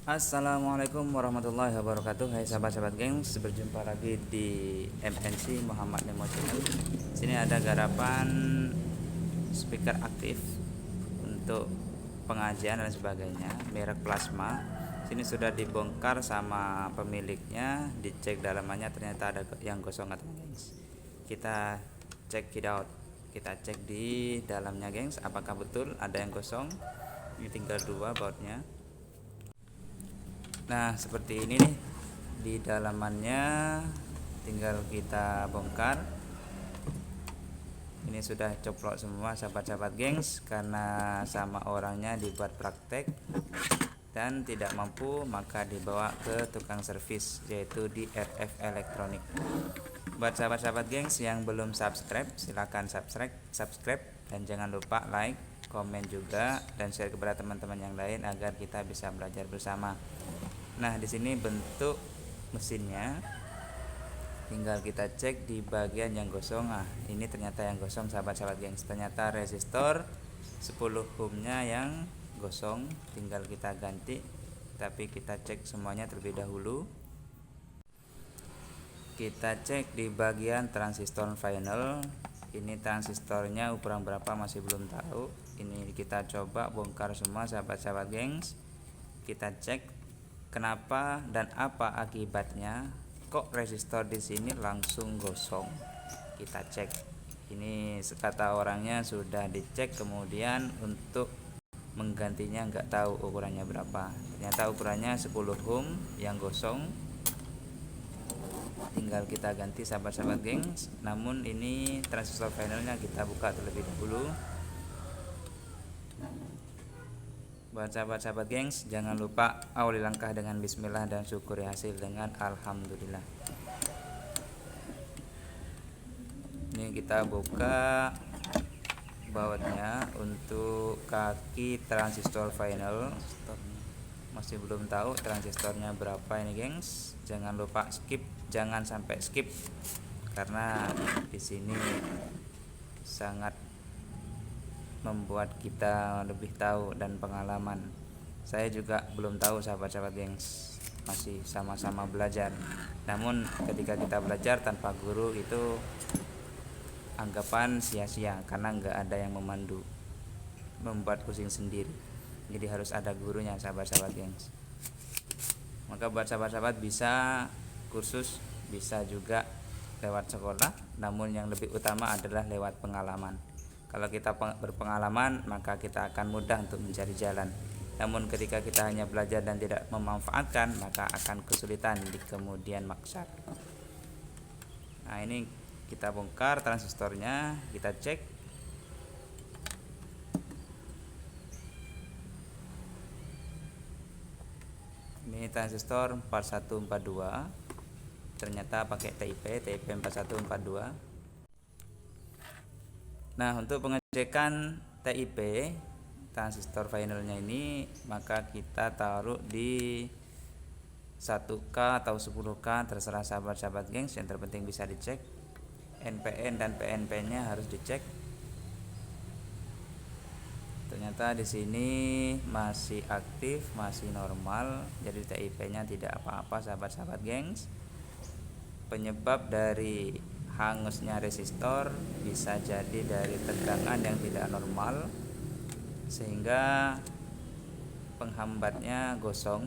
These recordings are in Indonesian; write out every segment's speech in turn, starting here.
Assalamualaikum warahmatullahi wabarakatuh. Hai sahabat-sahabat gengs, berjumpa lagi di MNC Muhammad Nemo Channel. Sini ada garapan speaker aktif untuk pengajian dan sebagainya, merek Plasma. Sini sudah dibongkar sama pemiliknya, dicek dalamannya ternyata ada yang gosong katanya gengs. Kita cek it out. Kita cek di dalamnya gengs, apakah betul ada yang gosong. Ini tinggal dua bautnya. Nah, seperti ini nih di dalamannya, tinggal kita bongkar. Ini sudah coplok semua sahabat-sahabat gengs, karena sama orangnya dibuat praktek dan tidak mampu maka dibawa ke tukang servis, yaitu di RF Elektronik. Buat sahabat-sahabat gengs yang belum subscribe, silahkan subscribe dan jangan lupa like, komen juga dan share kepada teman-teman yang lain agar kita bisa belajar bersama. Nah, di sini bentuk mesinnya, tinggal kita cek di bagian yang gosong. Nah, ini ternyata yang gosong sahabat-sahabat gengs. Ternyata resistor 10 ohmnya yang gosong, tinggal kita ganti. Tapi kita cek semuanya terlebih dahulu. Kita cek di bagian transistor final. Ini transistornya ukuran berapa masih belum tahu. Ini kita coba bongkar semua sahabat-sahabat gengs. Kita cek kenapa dan apa akibatnya kok resistor di sini langsung gosong. Kita cek. Ini kata orangnya sudah dicek, kemudian untuk menggantinya nggak tahu ukurannya berapa. Ternyata ukurannya 10 ohm yang gosong. Tinggal kita ganti sahabat-sahabat gengs. Namun ini transistor finalnya kita buka terlebih dahulu. Buat sahabat-sahabat gengs, jangan lupa awali langkah dengan bismillah dan syukuri hasil dengan alhamdulillah. Ini kita buka bautnya untuk kaki transistor final. Masih belum tahu transistornya berapa ini gengs. Jangan lupa skip, jangan sampai skip karena di sini sangat membuat kita lebih tahu dan pengalaman. Saya juga belum tahu sahabat-sahabat gengs, masih sama-sama belajar. Namun ketika kita belajar tanpa guru itu anggapan sia-sia karena nggak ada yang memandu, membuat pusing sendiri. Jadi harus ada gurunya sahabat-sahabat gengs. Maka buat sahabat-sahabat bisa kursus, bisa juga lewat sekolah, namun yang lebih utama adalah lewat pengalaman. Kalau kita berpengalaman maka kita akan mudah untuk mencari jalan. Namun ketika kita hanya belajar dan tidak memanfaatkan maka akan kesulitan di kemudian maksar. Nah, ini kita bongkar transistornya, kita cek. Ini transistor 4142. Ternyata pakai TIP 4142. Nah, untuk pengecekan TIP transistor finalnya ini maka kita taruh di 1K atau 10K, terserah sahabat-sahabat gengs, yang terpenting bisa dicek. NPN dan PNP nya harus dicek. Ternyata di sini masih aktif, masih normal, jadi TIP nya tidak apa-apa sahabat-sahabat gengs. Penyebab dari hangusnya resistor bisa jadi dari tegangan yang tidak normal sehingga penghambatnya gosong.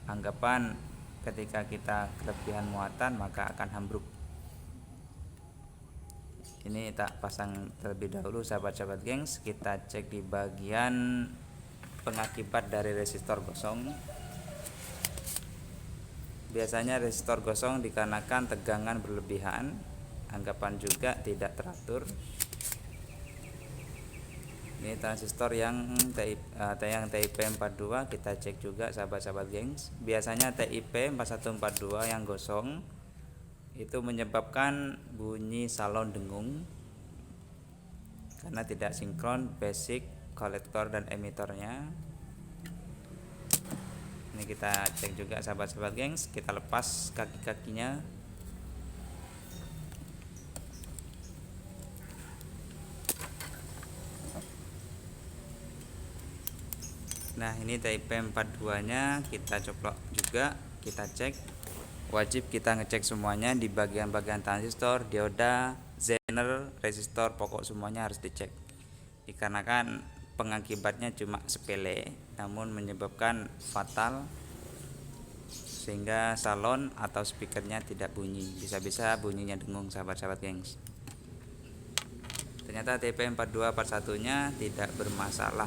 Anggapan ketika kita kelebihan muatan maka akan ambruk. Ini tak pasang terlebih dahulu sahabat-sahabat gengs. Kita cek di bagian pengakibat dari resistor gosong. Biasanya resistor gosong dikarenakan tegangan berlebihan, anggapan juga tidak teratur. Ini transistor yang TIP 42 kita cek juga sahabat-sahabat gengs. Biasanya TIP 4142 yang gosong itu menyebabkan bunyi salon dengung karena tidak sinkron basic kolektor dan emitornya. Ini kita cek juga sahabat-sahabat gengs. Kita lepas kaki-kakinya. Nah, ini TIP42 nya kita coplok juga, kita cek. Wajib kita ngecek semuanya di bagian-bagian transistor, dioda, zener, resistor, pokok semuanya harus dicek. Dikarenakan pengakibatnya cuma sepele namun menyebabkan fatal, sehingga salon atau speakernya tidak bunyi, bisa-bisa bunyinya dengung, sahabat-sahabat gengs. Ternyata TP4241 nya tidak bermasalah.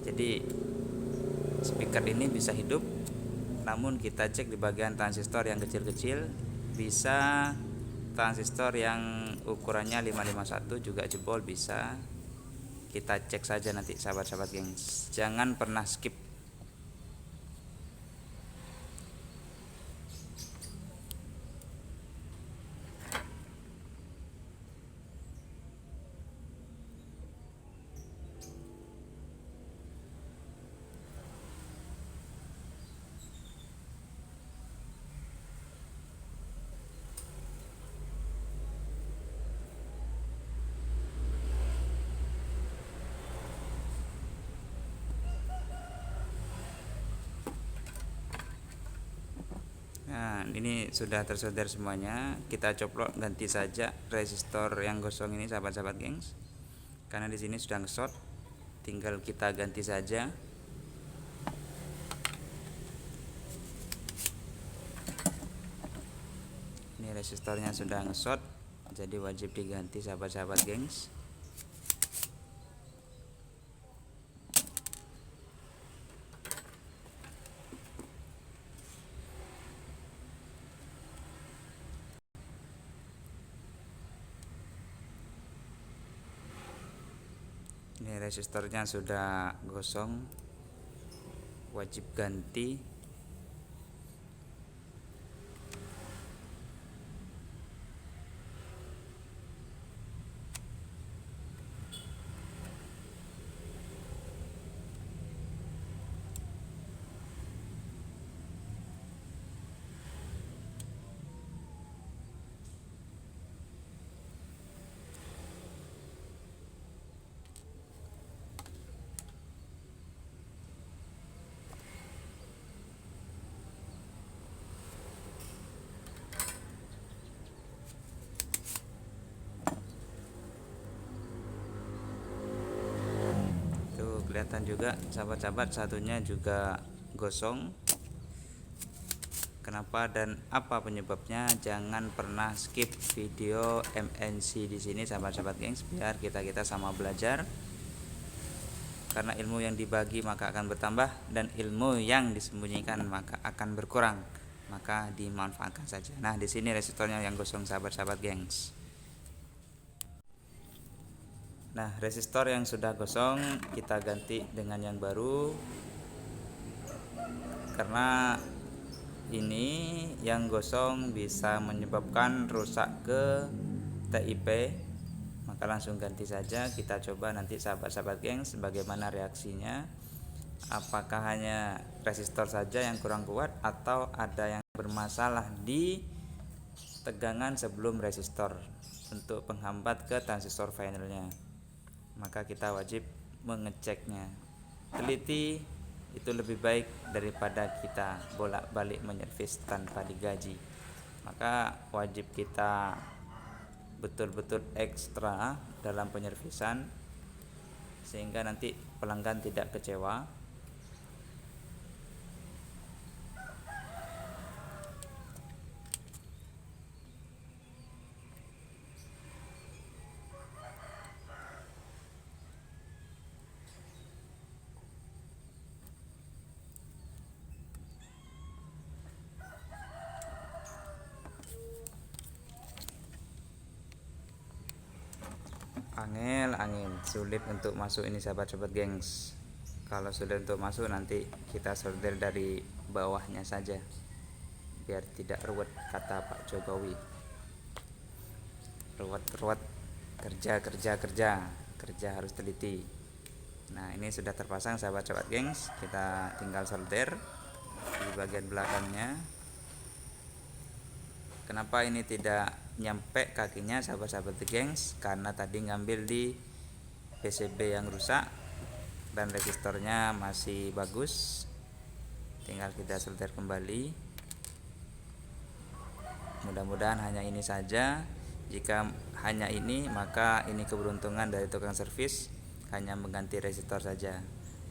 Jadi speaker ini bisa hidup, namun kita cek di bagian transistor yang kecil-kecil, bisa transistor yang ukurannya 551 juga jebol bisa. Kita cek saja nanti, sahabat-sahabat gengs. Jangan pernah skip. Nah, ini sudah tersolder semuanya. Kita coplok ganti saja resistor yang gosong ini, sahabat-sahabat gengs. Karena di sini sudah nge-short, tinggal kita ganti saja. Ini resistornya sudah nge-short, jadi wajib diganti, sahabat-sahabat gengs. Ini resistornya sudah gosong, wajib ganti. Kelihatan juga, sahabat-sahabat, satunya juga gosong. Kenapa dan apa penyebabnya? Jangan pernah skip video MNC di sini, sahabat-sahabat gengs, biar kita sama belajar. Karena ilmu yang dibagi maka akan bertambah, dan ilmu yang disembunyikan maka akan berkurang. Maka dimanfaatkan saja. Nah, di sini resistornya yang gosong, sahabat-sahabat gengs. Nah, resistor yang sudah gosong kita ganti dengan yang baru, karena ini yang gosong bisa menyebabkan rusak ke TIP. Maka langsung ganti saja. Kita coba nanti, sahabat-sahabat gengs, bagaimana reaksinya. Apakah hanya resistor saja yang kurang kuat atau ada yang bermasalah di tegangan sebelum resistor untuk penghambat ke transistor finalnya. Maka kita wajib mengeceknya. Teliti itu lebih baik daripada kita bolak-balik menyervis tanpa digaji. Maka wajib kita betul-betul ekstra dalam penyervisan, sehingga nanti pelanggan tidak kecewa. Angin sulit untuk masuk ini, sahabat-sahabat gengs. Kalau sudah untuk masuk, nanti kita solder dari bawahnya saja biar tidak ruwet, kata Pak Jokowi. Ruwet kerja harus teliti. Nah, ini sudah terpasang, sahabat-sahabat gengs. Kita tinggal solder di bagian belakangnya. Kenapa ini tidak nyampe kakinya, sahabat-sahabat gengs? Karena tadi ngambil di PCB yang rusak, dan resistornya masih bagus, tinggal kita solder kembali. Mudah-mudahan hanya ini saja. Jika hanya ini, maka ini keberuntungan dari tukang servis, hanya mengganti resistor saja.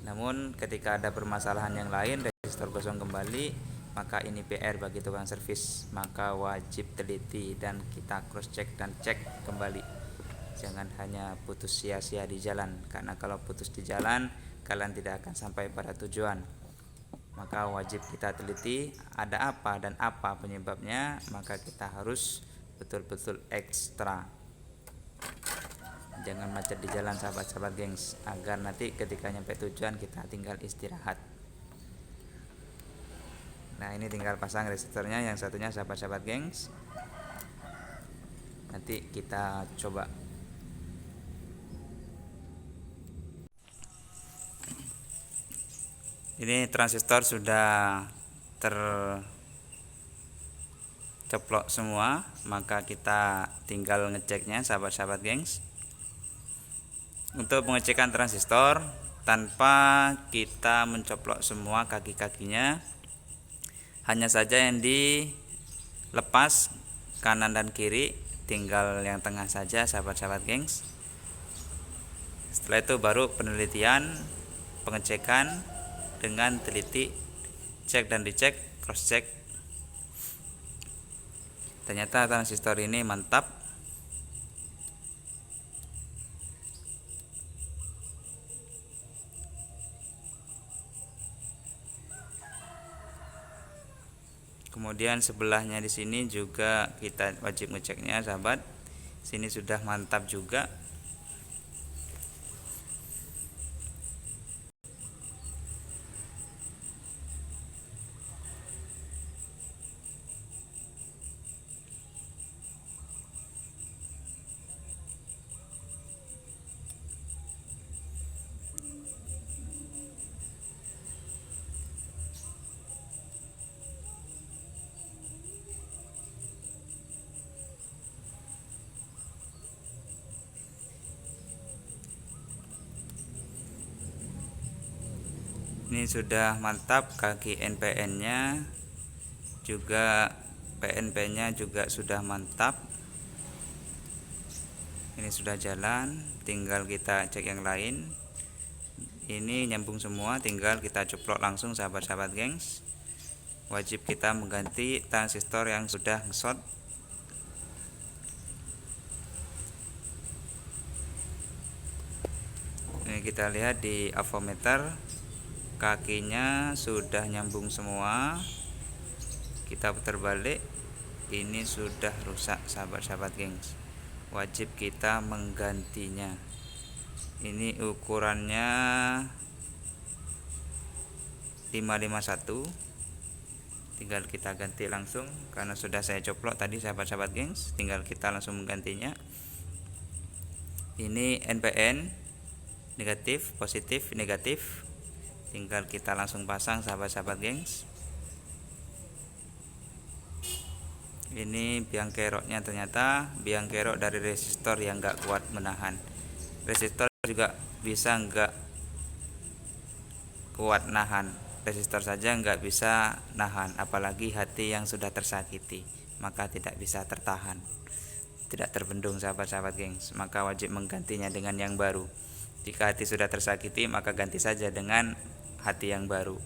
Namun ketika ada permasalahan yang lain, resistor kosong kembali, maka ini PR bagi tukang servis. Maka wajib teliti dan kita cross check dan cek kembali. Jangan hanya putus sia-sia di jalan, karena kalau putus di jalan kalian tidak akan sampai pada tujuan. Maka wajib kita teliti ada apa dan apa penyebabnya, maka kita harus betul-betul ekstra. Jangan macet di jalan sahabat-sahabat gengs, agar nanti ketika nyampe tujuan kita tinggal istirahat. Nah, ini tinggal pasang resistornya yang satunya sahabat-sahabat gengs. Nanti kita coba. Ini transistor sudah tercoplok semua, maka kita tinggal ngeceknya sahabat-sahabat gengs. Untuk pengecekan transistor tanpa kita mencoplok semua kaki-kakinya, hanya saja yang dilepas kanan dan kiri, tinggal yang tengah saja sahabat-sahabat gengs. Setelah itu baru penelitian, pengecekan dengan teliti, cek dan dicek, cross check. Ternyata transistor ini mantap. Kemudian sebelahnya di sini juga kita wajib ngeceknya sahabat. Sini sudah mantap juga. Ini sudah mantap, kaki NPN nya juga, PNP nya juga sudah mantap. Ini sudah jalan, tinggal kita cek yang lain. Ini nyambung semua, tinggal kita coplok langsung sahabat-sahabat gengs. Wajib kita mengganti transistor yang sudah ngesot. Ini kita lihat di avometer, kakinya sudah nyambung semua. Kita putar balik, ini sudah rusak sahabat-sahabat gengs. Wajib kita menggantinya. Ini ukurannya 551, tinggal kita ganti langsung karena sudah saya coplok tadi sahabat-sahabat gengs. Tinggal kita langsung menggantinya. Ini NPN, negatif, positif, negatif, tinggal kita langsung pasang sahabat-sahabat gengs. Ini biang keroknya, ternyata biang kerok dari resistor yang gak kuat menahan. Resistor juga bisa nggak kuat nahan, resistor saja nggak bisa nahan, apalagi hati yang sudah tersakiti, maka tidak bisa tertahan, tidak terbendung sahabat-sahabat gengs. Maka wajib menggantinya dengan yang baru. Jika hati sudah tersakiti, maka ganti saja dengan hati yang baru.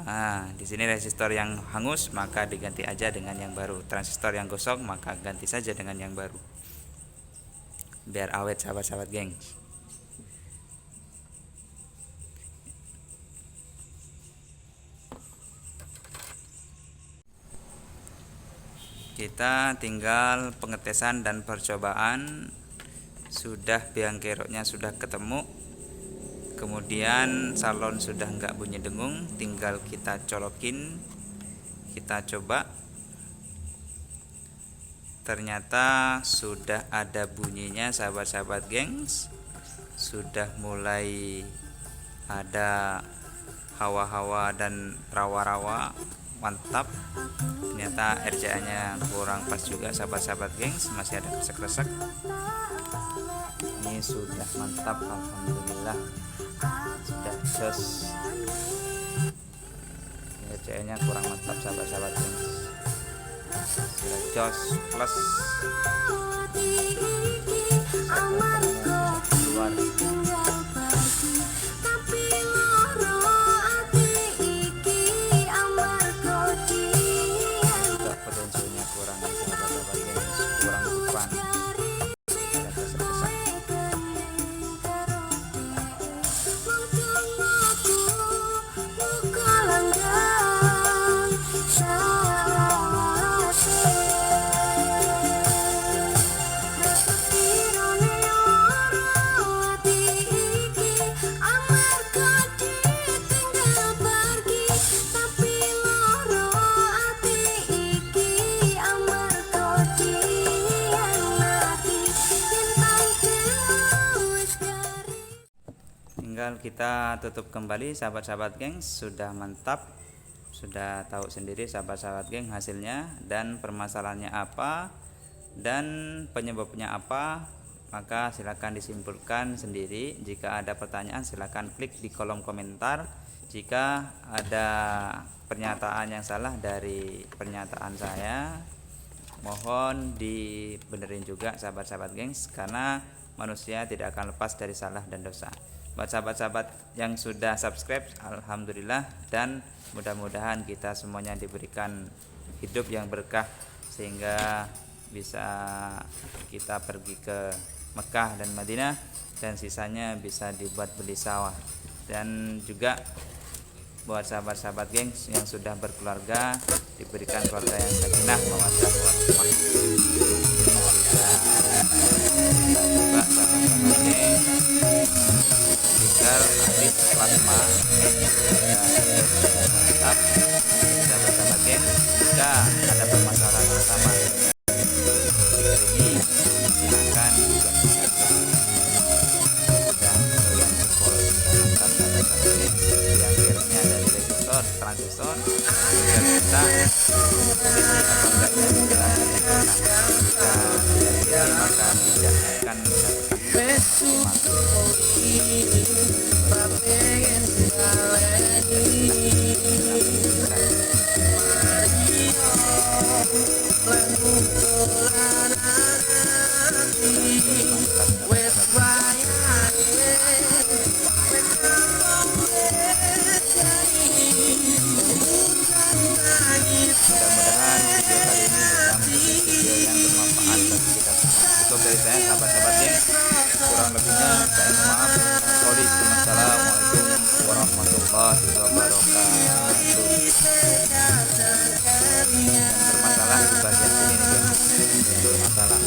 Nah, di sini resistor yang hangus, maka diganti aja dengan yang baru. Transistor yang gosong, maka ganti saja dengan yang baru, biar awet sahabat-sahabat gengs. Kita tinggal pengetesan dan percobaan. Sudah biang keroknya sudah ketemu, kemudian salon sudah nggak bunyi dengung, tinggal kita colokin, kita coba. Ternyata sudah ada bunyinya sahabat-sahabat gengs. Sudah mulai ada hawa-hawa dan rawa-rawa mantap. Ternyata RCA nya kurang pas juga sahabat-sahabat gengs, masih ada kresek-kresek. Ini sudah mantap, alhamdulillah, sudah jos. RCA nya kurang mantap sahabat-sahabat gengs, sudah jos plus keluar. Potensinya kurang sahabat-sahabat gengs, kurang depan, ada kesak-kesak. Tinggal kita tutup kembali sahabat-sahabat gengs. Sudah mantap, sudah tahu sendiri sahabat-sahabat geng hasilnya dan permasalahannya apa dan penyebabnya apa. Maka silakan disimpulkan sendiri. Jika ada pertanyaan silakan klik di kolom komentar. Jika ada pernyataan yang salah dari pernyataan saya, mohon dibenerin juga sahabat-sahabat gengs, karena manusia tidak akan lepas dari salah dan dosa. Buat sahabat-sahabat yang sudah subscribe, alhamdulillah, dan mudah-mudahan kita semuanya diberikan hidup yang berkah sehingga bisa kita pergi ke Mekah dan Madinah, dan sisanya bisa dibuat beli sawah. Dan juga buat sahabat-sahabat gengs yang sudah berkeluarga, diberikan keluarga yang sakinah mawaddah warahmah. Coba sahabat-sahabat gengs aktif plasma mantap. Sahabat-sahabat gengs, jika ada permasalahan bersama ini silakan juga dan yang support mantap sahabat-sahabat gengs. Yang akhirnya dari resistor transistor agar kita ini apa enggaknya dijelaskan. Jika tidak dipilih maka tidak akan mendapatkan mudah-mudahan video kali ini bisa menjadi video yang bermanfaat bagi kita semua. Cukup dari saya sahabat-sahabat gengs, kurang lebihnya saya mohon maaf. Assalamualaikum warahmatullahi wabarakatuh. Yang bermasalah di bagian sini nih gengs, bermasalah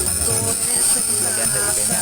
bagian DIP nya